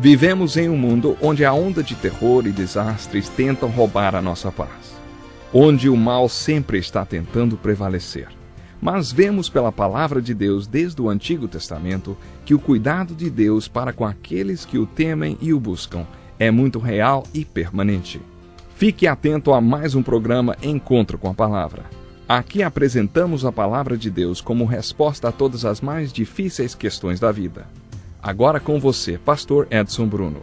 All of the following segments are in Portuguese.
Vivemos em um mundo onde a onda de terror e desastres tentam roubar a nossa paz, onde o mal sempre está tentando prevalecer. Mas vemos pela palavra de Deus desde o Antigo Testamento que o cuidado de Deus para com aqueles que o temem e o buscam é muito real e permanente. Fique atento a mais um programa Encontro com a Palavra. Aqui apresentamos a palavra de Deus como resposta a todas as mais difíceis questões da vida. Agora com você, Pastor Edson Bruno.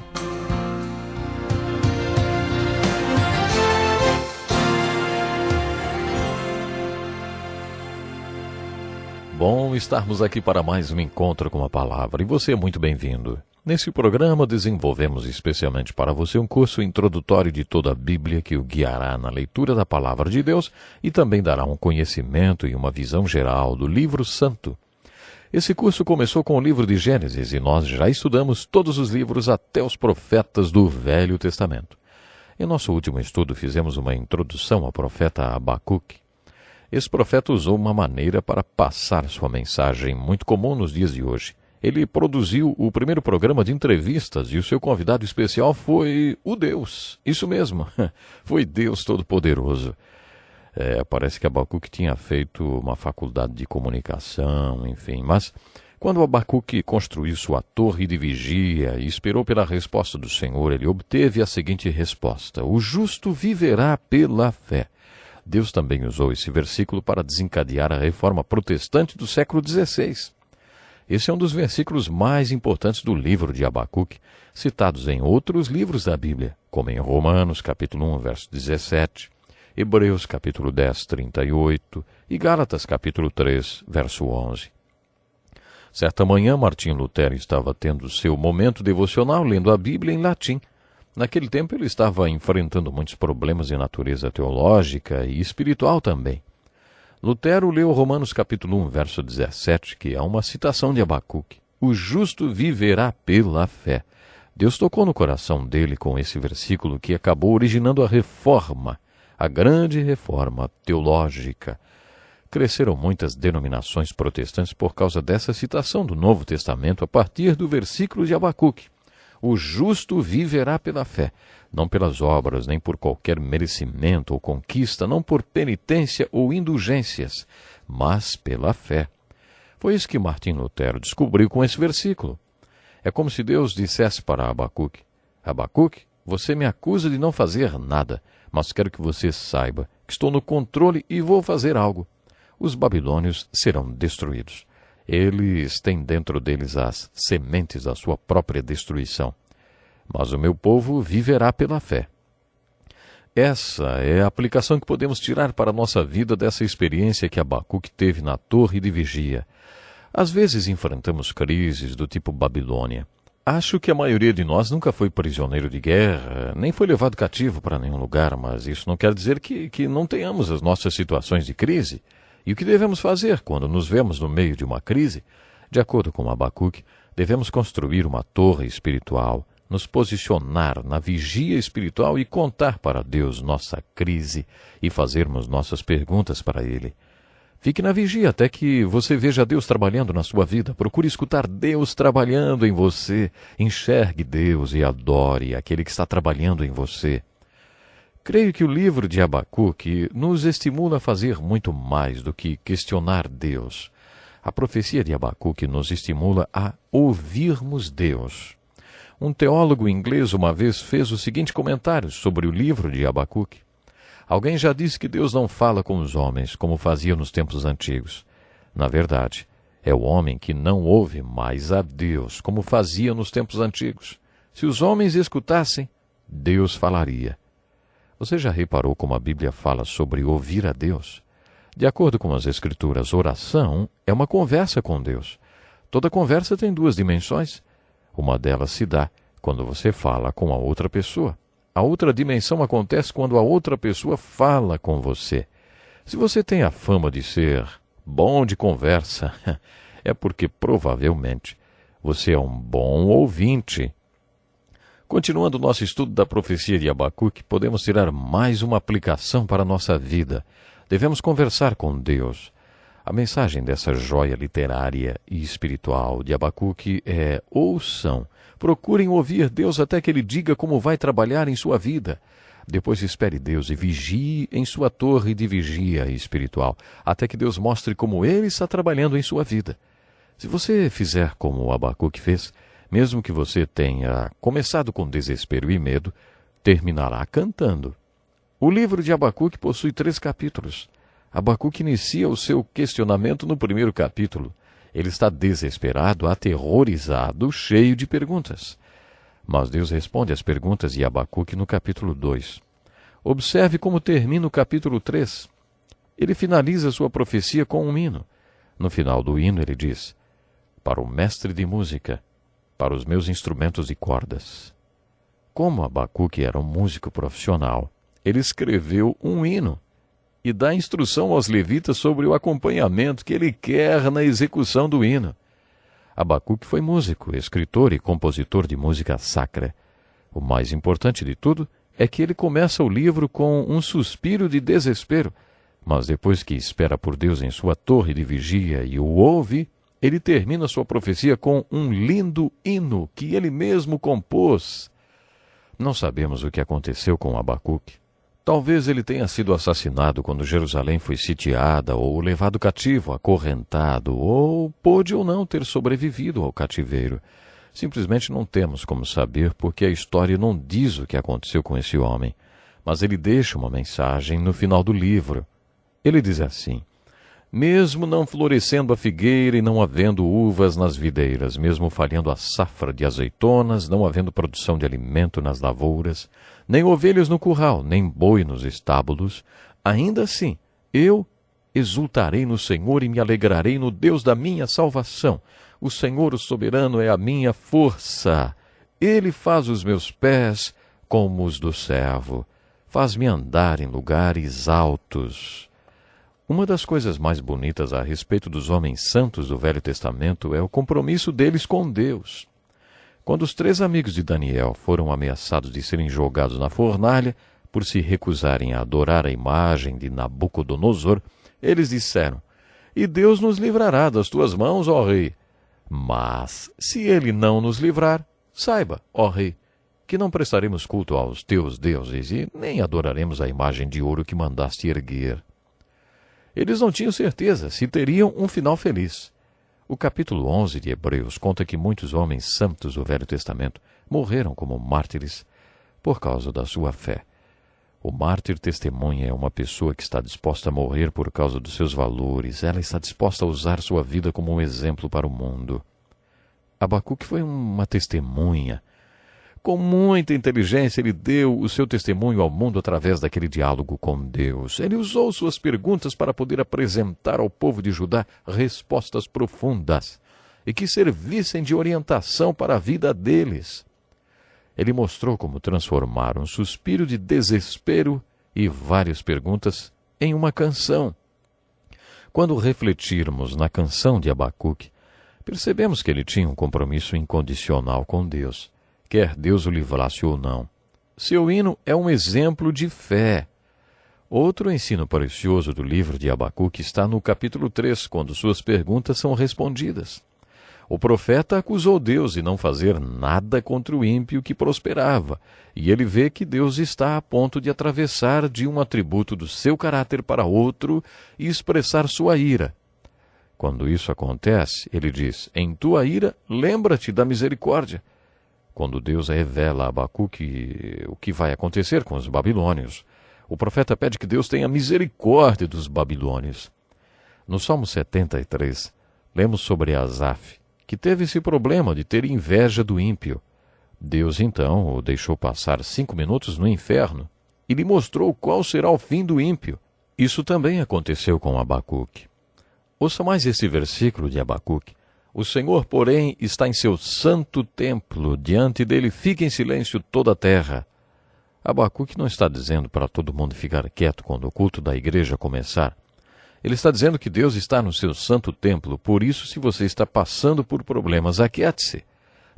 Bom estarmos aqui para mais um Encontro com a Palavra, e você é muito bem-vindo. Nesse programa desenvolvemos especialmente para você um curso introdutório de toda a Bíblia que o guiará na leitura da Palavra de Deus e também dará um conhecimento e uma visão geral do livro santo. Esse curso começou com o livro de Gênesis e nós já estudamos todos os livros até os profetas do Velho Testamento. Em nosso último estudo fizemos uma introdução ao profeta Abacuque. Esse profeta usou uma maneira para passar sua mensagem muito comum nos dias de hoje. Ele produziu o primeiro programa de entrevistas e o seu convidado especial foi o Deus. Isso mesmo, foi Deus Todo-Poderoso. Parece que Abacuque tinha feito uma faculdade de comunicação, enfim. Mas quando Abacuque construiu sua torre de vigia e esperou pela resposta do Senhor, ele obteve a seguinte resposta: o justo viverá pela fé. Deus também usou esse versículo para desencadear a reforma protestante do século XVI. Esse é um dos versículos mais importantes do livro de Abacuque, citados em outros livros da Bíblia, como em Romanos, capítulo 1, verso 17, Hebreus, capítulo 10, 38 e Gálatas, capítulo 3, verso 11. Certa manhã, Martim Lutero estava tendo seu momento devocional lendo a Bíblia em latim. Naquele tempo ele estava enfrentando muitos problemas de natureza teológica e espiritual também. Lutero leu Romanos capítulo 1, verso 17, que é uma citação de Abacuque. O justo viverá pela fé. Deus tocou no coração dele com esse versículo que acabou originando a reforma, a grande reforma teológica. Cresceram muitas denominações protestantes por causa dessa citação do Novo Testamento a partir do versículo de Abacuque. O justo viverá pela fé, não pelas obras, nem por qualquer merecimento ou conquista, não por penitência ou indulgências, mas pela fé. Foi isso que Martim Lutero descobriu com esse versículo. É como se Deus dissesse para Abacuque: Abacuque, você me acusa de não fazer nada, mas quero que você saiba que estou no controle e vou fazer algo. Os babilônios serão destruídos. Eles têm dentro deles as sementes da sua própria destruição. Mas o meu povo viverá pela fé. Essa é a aplicação que podemos tirar para a nossa vida dessa experiência que Abacuque teve na torre de vigia. Às vezes enfrentamos crises do tipo Babilônia. Acho que a maioria de nós nunca foi prisioneiro de guerra, nem foi levado cativo para nenhum lugar, mas isso não quer dizer que não tenhamos as nossas situações de crise. E o que devemos fazer quando nos vemos no meio de uma crise? De acordo com Abacuque, devemos construir uma torre espiritual, nos posicionar na vigia espiritual e contar para Deus nossa crise e fazermos nossas perguntas para Ele. Fique na vigia até que você veja Deus trabalhando na sua vida. Procure escutar Deus trabalhando em você. Enxergue Deus e adore aquele que está trabalhando em você. Creio que o livro de Abacuque nos estimula a fazer muito mais do que questionar Deus. A profecia de Abacuque nos estimula a ouvirmos Deus. Um teólogo inglês uma vez fez o seguinte comentário sobre o livro de Abacuque. Alguém já disse que Deus não fala com os homens como fazia nos tempos antigos. Na verdade, é o homem que não ouve mais a Deus como fazia nos tempos antigos. Se os homens escutassem, Deus falaria. Você já reparou como a Bíblia fala sobre ouvir a Deus? De acordo com as Escrituras, oração é uma conversa com Deus. Toda conversa tem duas dimensões. Uma delas se dá quando você fala com a outra pessoa. A outra dimensão acontece quando a outra pessoa fala com você. Se você tem a fama de ser bom de conversa, é porque provavelmente você é um bom ouvinte. Continuando o nosso estudo da profecia de Abacuque, podemos tirar mais uma aplicação para a nossa vida. Devemos conversar com Deus. A mensagem dessa joia literária e espiritual de Abacuque é: ouçam, procurem ouvir Deus até que Ele diga como vai trabalhar em sua vida. Depois espere Deus e vigie em sua torre de vigia espiritual, até que Deus mostre como Ele está trabalhando em sua vida. Se você fizer como o Abacuque fez, mesmo que você tenha começado com desespero e medo, terminará cantando. O livro de Abacuque possui 3 capítulos. Abacuque inicia o seu questionamento no primeiro capítulo. Ele está desesperado, aterrorizado, cheio de perguntas. Mas Deus responde às perguntas de Abacuque no capítulo 2. Observe como termina o capítulo 3. Ele finaliza sua profecia com um hino. No final do hino ele diz: para o mestre de música, para os meus instrumentos de cordas. Como Abacuque era um músico profissional, ele escreveu um hino e dá instrução aos levitas sobre o acompanhamento que ele quer na execução do hino. Abacuque foi músico, escritor e compositor de música sacra. O mais importante de tudo é que ele começa o livro com um suspiro de desespero, mas depois que espera por Deus em sua torre de vigia e o ouve, ele termina sua profecia com um lindo hino que ele mesmo compôs. Não sabemos o que aconteceu com Abacuque. Talvez ele tenha sido assassinado quando Jerusalém foi sitiada, ou levado cativo, acorrentado, ou pôde ou não ter sobrevivido ao cativeiro. Simplesmente não temos como saber, porque a história não diz o que aconteceu com esse homem. Mas ele deixa uma mensagem no final do livro. Ele diz assim: mesmo não florescendo a figueira e não havendo uvas nas videiras, mesmo falhando a safra de azeitonas, não havendo produção de alimento nas lavouras, nem ovelhas no curral, nem boi nos estábulos, ainda assim eu exultarei no Senhor e me alegrarei no Deus da minha salvação. O Senhor, o soberano, é a minha força. Ele faz os meus pés como os do servo, faz-me andar em lugares altos. Uma das coisas mais bonitas a respeito dos homens santos do Velho Testamento é o compromisso deles com Deus. Quando os 3 amigos de Daniel foram ameaçados de serem jogados na fornalha por se recusarem a adorar a imagem de Nabucodonosor, eles disseram: e Deus nos livrará das tuas mãos, ó rei. Mas, se ele não nos livrar, saiba, ó rei, que não prestaremos culto aos teus deuses e nem adoraremos a imagem de ouro que mandaste erguer. Eles não tinham certeza se teriam um final feliz. O capítulo 11 de Hebreus conta que muitos homens santos do Velho Testamento morreram como mártires por causa da sua fé. O mártir testemunha é uma pessoa que está disposta a morrer por causa dos seus valores. Ela está disposta a usar sua vida como um exemplo para o mundo. Abacuque foi uma testemunha. Com muita inteligência, ele deu o seu testemunho ao mundo através daquele diálogo com Deus. Ele usou suas perguntas para poder apresentar ao povo de Judá respostas profundas e que servissem de orientação para a vida deles. Ele mostrou como transformar um suspiro de desespero e várias perguntas em uma canção. Quando refletirmos na canção de Abacuque, percebemos que ele tinha um compromisso incondicional com Deus, quer Deus o livrasse ou não. Seu hino é um exemplo de fé. Outro ensino precioso do livro de Abacuque está no capítulo 3, quando suas perguntas são respondidas. O profeta acusou Deus de não fazer nada contra o ímpio que prosperava, e ele vê que Deus está a ponto de atravessar de um atributo do seu caráter para outro e expressar sua ira. Quando isso acontece, ele diz: em tua ira, lembra-te da misericórdia. Quando Deus revela a Abacuque o que vai acontecer com os babilônios, o profeta pede que Deus tenha misericórdia dos babilônios. No Salmo 73, lemos sobre Asaf, que teve esse problema de ter inveja do ímpio. Deus, então, o deixou passar 5 minutos no inferno e lhe mostrou qual será o fim do ímpio. Isso também aconteceu com Abacuque. Ouça mais esse versículo de Abacuque. O Senhor, porém, está em seu santo templo, diante dele fica em silêncio toda a terra. Abacuque não está dizendo para todo mundo ficar quieto quando o culto da igreja começar. Ele está dizendo que Deus está no seu santo templo, por isso, se você está passando por problemas, aquiete-se.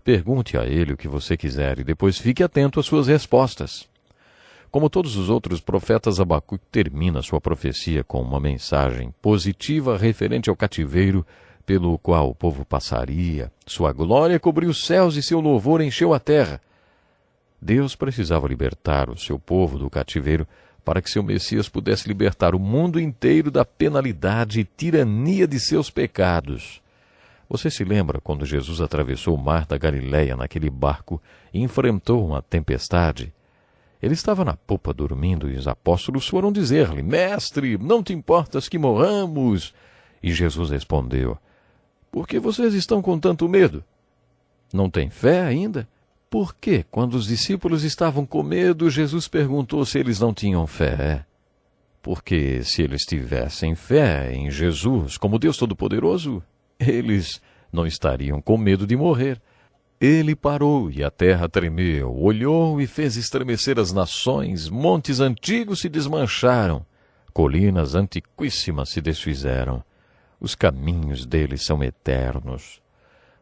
Pergunte a ele o que você quiser e depois fique atento às suas respostas. Como todos os outros profetas, Abacuque termina sua profecia com uma mensagem positiva referente ao cativeiro pelo qual o povo passaria. Sua glória cobriu os céus e seu louvor encheu a terra. Deus precisava libertar o seu povo do cativeiro para que seu Messias pudesse libertar o mundo inteiro da penalidade e tirania de seus pecados. Você se lembra quando Jesus atravessou o mar da Galileia naquele barco e enfrentou uma tempestade? Ele estava na popa dormindo e os apóstolos foram dizer-lhe: Mestre, não te importas que morramos? E Jesus respondeu: Por que vocês estão com tanto medo? Não têm fé ainda? Por que, quando os discípulos estavam com medo, Jesus perguntou se eles não tinham fé? Porque se eles tivessem fé em Jesus como Deus Todo-Poderoso, eles não estariam com medo de morrer. Ele parou e a terra tremeu, olhou e fez estremecer as nações, montes antigos se desmancharam, colinas antiquíssimas se desfizeram. Os caminhos dele são eternos.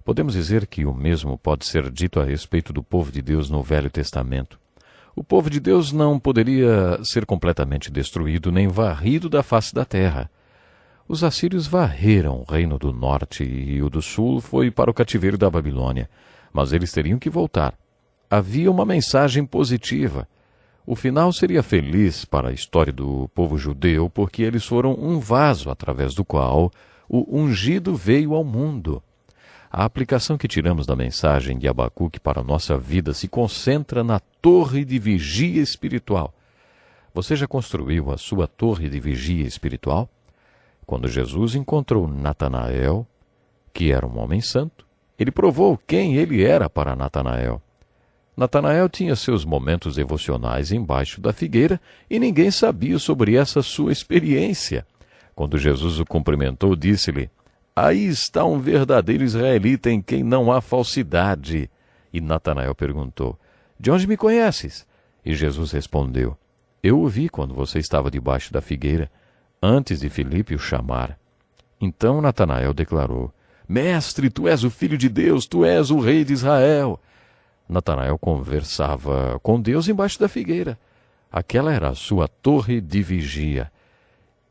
Podemos dizer que o mesmo pode ser dito a respeito do povo de Deus no Velho Testamento. O povo de Deus não poderia ser completamente destruído nem varrido da face da terra. Os assírios varreram o reino do norte e o do sul foi para o cativeiro da Babilônia. Mas eles teriam que voltar. Havia uma mensagem positiva. O final seria feliz para a história do povo judeu, porque eles foram um vaso através do qual o ungido veio ao mundo. A aplicação que tiramos da mensagem de Abacuque para a nossa vida se concentra na torre de vigia espiritual. Você já construiu a sua torre de vigia espiritual? Quando Jesus encontrou Natanael, que era um homem santo, ele provou quem ele era para Natanael. Natanael tinha seus momentos devocionais embaixo da figueira e ninguém sabia sobre essa sua experiência. Quando Jesus o cumprimentou, disse-lhe: Aí está um verdadeiro israelita em quem não há falsidade. E Natanael perguntou: De onde me conheces? E Jesus respondeu: Eu o vi quando você estava debaixo da figueira, antes de Filipe o chamar. Então Natanael declarou: Mestre, tu és o Filho de Deus, tu és o Rei de Israel. Natanael conversava com Deus embaixo da figueira. Aquela era a sua torre de vigia.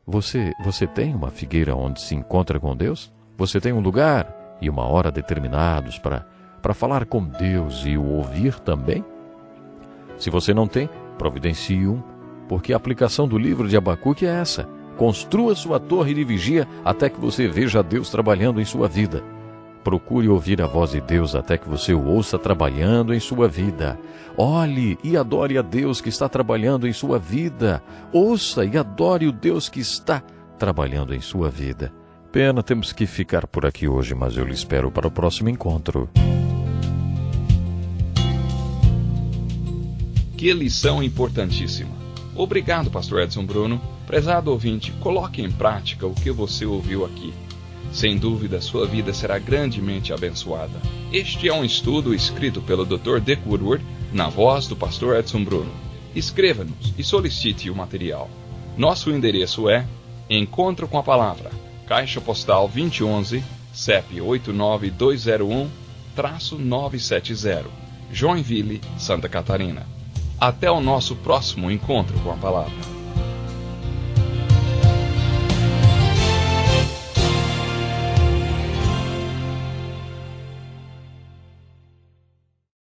Você tem uma figueira onde se encontra com Deus? Você tem um lugar e uma hora determinados para falar com Deus e o ouvir também? Se você não tem, providencie um, porque a aplicação do livro de Abacuque é essa. Construa sua torre de vigia até que você veja Deus trabalhando em sua vida. Procure ouvir a voz de Deus até que você o ouça trabalhando em sua vida. Olhe e adore a Deus que está trabalhando em sua vida. Ouça e adore o Deus que está trabalhando em sua vida. Pena, temos que ficar por aqui hoje, mas eu lhe espero para o próximo encontro. Que lição importantíssima. Obrigado, Pastor Edson Bruno. Prezado ouvinte, coloque em prática o que você ouviu aqui. Sem dúvida, sua vida será grandemente abençoada. Este é um estudo escrito pelo Dr. Dick Woodward, na voz do Pastor Edson Bruno. Escreva-nos e solicite o material. Nosso endereço é Encontro com a Palavra, Caixa Postal 2011, CEP 89201-970, Joinville, Santa Catarina. Até o nosso próximo encontro com a Palavra.